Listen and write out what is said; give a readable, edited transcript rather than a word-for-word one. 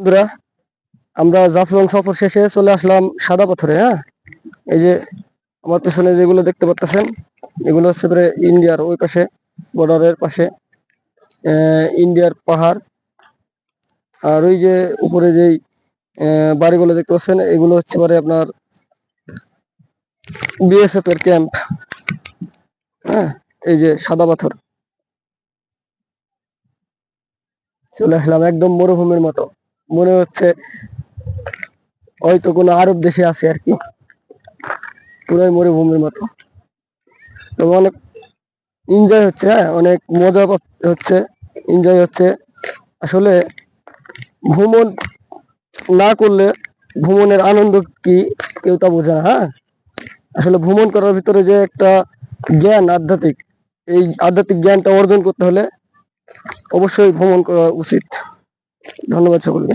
বন্ধুরা, আমরা জাফলং সফর শেষে চলে আসলাম সাদা পাথরে। হ্যাঁ, এই যে আমার পেছনে যেগুলো দেখতে পাচ্ছেন, এগুলো হচ্ছে ইন্ডিয়ার ওই পাশে, বর্ডারের পাশে ইন্ডিয়ার পাহাড়। আর ওই যে উপরে যেই বাড়িগুলো দেখতে পাচ্ছেন, এগুলো হচ্ছে আপনার বিএসএফ এর ক্যাম্প। হ্যাঁ, এই যে সাদা পাথর, চলে আসলাম একদম মরুভূমির মতো, মনে হচ্ছে হয়তো কোনো আরব দেশে আছে আর কি, পুরাই মরুভূমির মতো। তবে অনেক এনজয় হচ্ছে, হ্যাঁ অনেক মজা হচ্ছে, এনজয় হচ্ছে। আসলে ভ্রমণ না করলে ভ্রমণের আনন্দ কি কেউ তা বোঝে না। হ্যাঁ, আসলে ভ্রমণ করার ভিতরে যে একটা জ্ঞান, আধ্যাত্মিক, এই আধ্যাত্মিক জ্ঞানটা অর্জন করতে হলে অবশ্যই ভ্রমণ করা উচিত। ধন্যবাদ সকলকে।